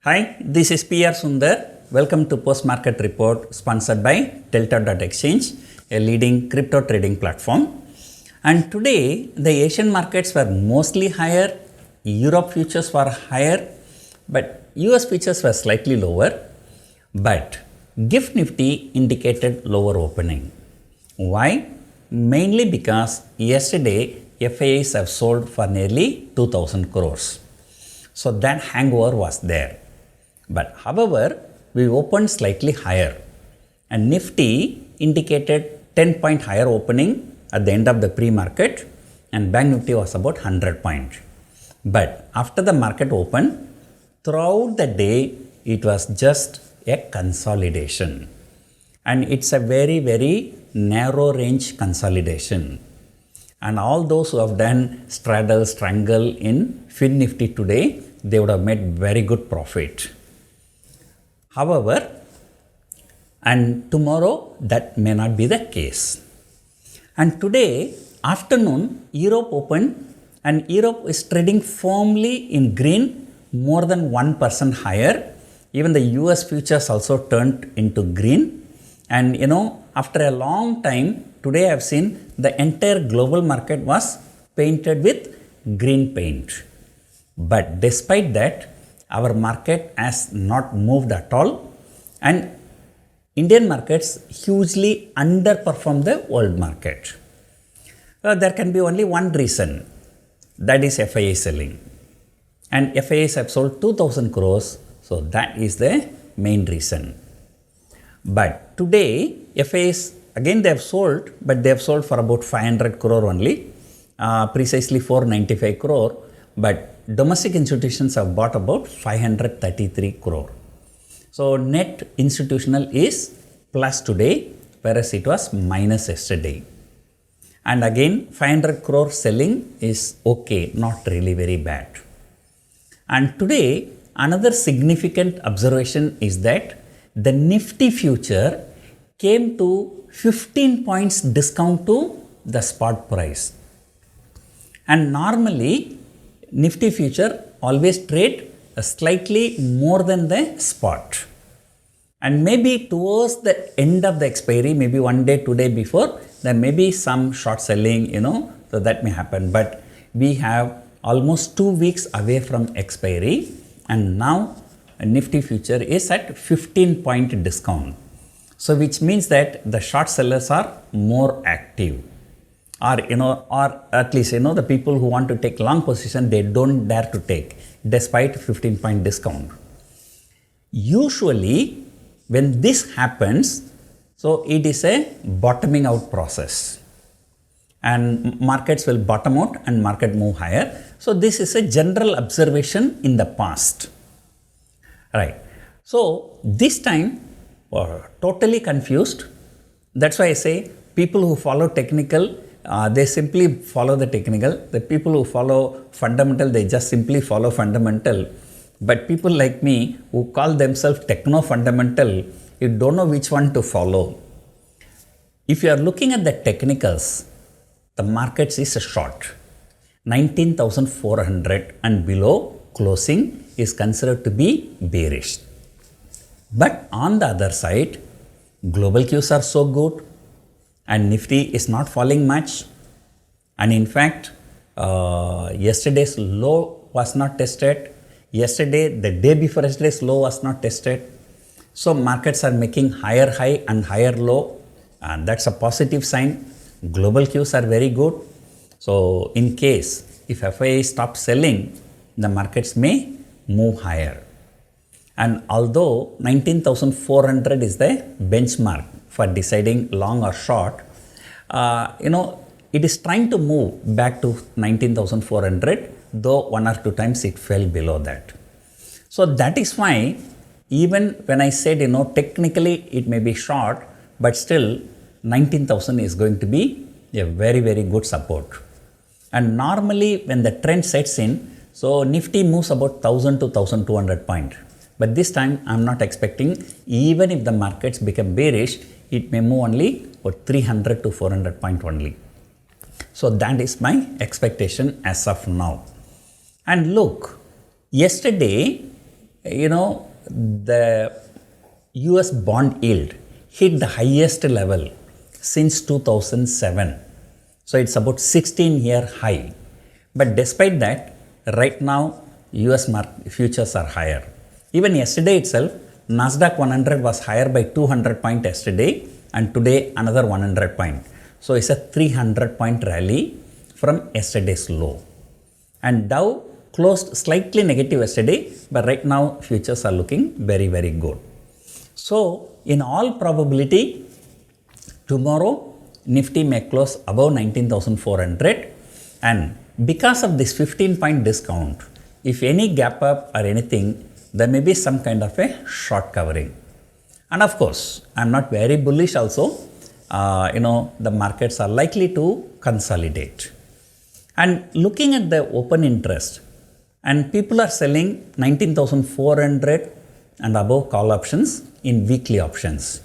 Hi, this is PR Sundar. Welcome to Post Market Report sponsored by Delta.exchange, a leading crypto trading platform. And today, the Asian markets were mostly higher, Europe futures were higher, but US futures were slightly lower. But GIFT Nifty indicated lower opening. Why? Mainly because yesterday FIIs have sold for nearly 2000 crores. So that hangover was there. But however, we opened slightly higher and Nifty indicated 10-point higher opening at the end of the pre-market and Bank Nifty was about 100 points. But after the market opened, throughout the day, it was just a consolidation. And it's a very narrow range consolidation. And all those who have done straddle, strangle in Fin Nifty today, they would have made very good profit. However, and tomorrow that may not be the case. And today afternoon, Europe opened and Europe is trading firmly in green, more than 1% higher. Even the US futures also turned into green. And after a long time, today I have seen the entire global market was painted with green paint. But despite that, our market has not moved at all and Indian markets hugely underperform the world market. There can be only one reason, that is FII selling. And FIIs have sold 2000 crores, so that is the main reason. But today, FIIs, again they have sold, but they have sold for about 500 crore only, precisely 495 crore. But domestic institutions have bought about 533 crore. So net institutional is plus today, whereas it was minus yesterday. And again 500 crore selling is okay, not really very bad. And today another significant observation is that the Nifty future came to 15 points discount to the spot price. And normally Nifty future always trade slightly more than the spot. And maybe towards the end of the expiry, maybe one day, 2 days before, there may be some short selling, so that may happen. But we have almost 2 weeks away from expiry and now Nifty future is at 15-point discount. So which means that the short sellers are more active. Or at least, the people who want to take long position, they don't dare to take despite 15-point discount. Usually, when this happens, so it is a bottoming out process. And markets will bottom out and market move higher. So this is a general observation in the past. Right. So this time, totally confused. That's why I say people who follow technical, they simply follow the technical. The people who follow fundamental, they just simply follow fundamental. But people like me who call themselves techno-fundamental, you don't know which one to follow. If you are looking at the technicals, the markets is a short. 19,400 and below closing is considered to be bearish. But on the other side, global cues are so good and Nifty is not falling much. And in fact, yesterday's low was not tested. Yesterday, the day before yesterday's low was not tested. So markets are making higher high and higher low. And that's a positive sign. Global cues are very good. So in case if FII stops selling, the markets may move higher. And although 19,400 is the benchmark for deciding long or short, it is trying to move back to 19,400, though 1 or 2 times it fell below that. So that is why even when I said, technically it may be short, but still 19,000 is going to be a very good support. And normally when the trend sets in, so Nifty moves about 1000 to 1200 points. But this time I am not expecting, even if the markets become bearish, it may move only about 300 to 400 point only. So that is my expectation as of now. And look, yesterday the US bond yield hit the highest level since 2007. So it's about 16-year high. But despite that, right now US futures are higher. Even yesterday itself, Nasdaq 100 was higher by 200 points yesterday, and today another 100 points. So it's a 300-point rally from yesterday's low. And Dow closed slightly negative yesterday, but right now futures are looking very, very good. So in all probability, tomorrow Nifty may close above 19,400, and because of this 15-point discount, if any gap up or anything, there may be some kind of a short covering. And of course, I am not very bullish also. The markets are likely to consolidate. And looking at the open interest, and people are selling 19,400 and above call options in weekly options.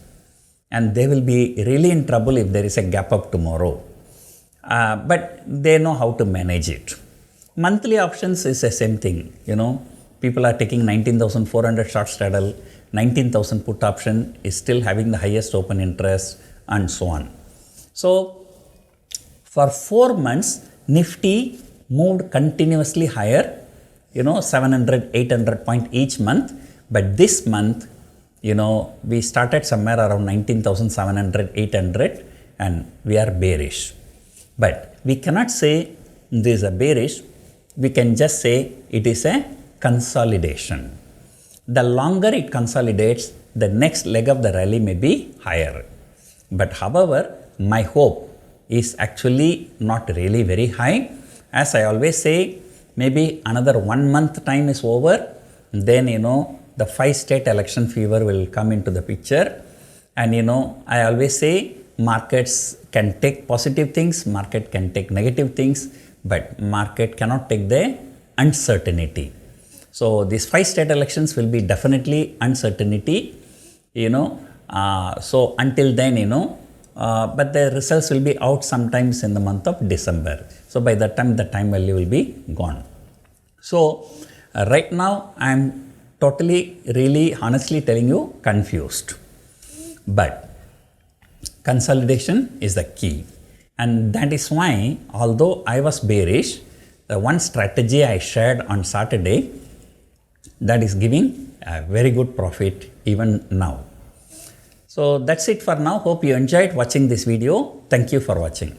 And they will be really in trouble if there is a gap up tomorrow. But they know how to manage it. Monthly options is the same thing. People are taking 19,400 short straddle, 19,000 put option is still having the highest open interest, and so on. So for 4 months, Nifty moved continuously higher, 700, 800 point each month. But this month, we started somewhere around 19,700, 800, and we are bearish. But we cannot say this is a bearish. We can just say it is a consolidation. The longer it consolidates, the next leg of the rally may be higher. But however, my hope is actually not really very high. As I always say, maybe another 1 month time is over, then the 5-state election fever will come into the picture. And I always say markets can take positive things, market can take negative things, but market cannot take the uncertainty. So these 5-state elections will be definitely uncertainty, so until then, but the results will be out sometimes in the month of December. So by that time, the time value will be gone. So right now, I am totally, really, honestly telling you, confused. But consolidation is the key. And that is why, although I was bearish, the one strategy I shared on Saturday, that is giving a very good profit even now. So that's it for now. Hope you enjoyed watching this video. Thank you for watching.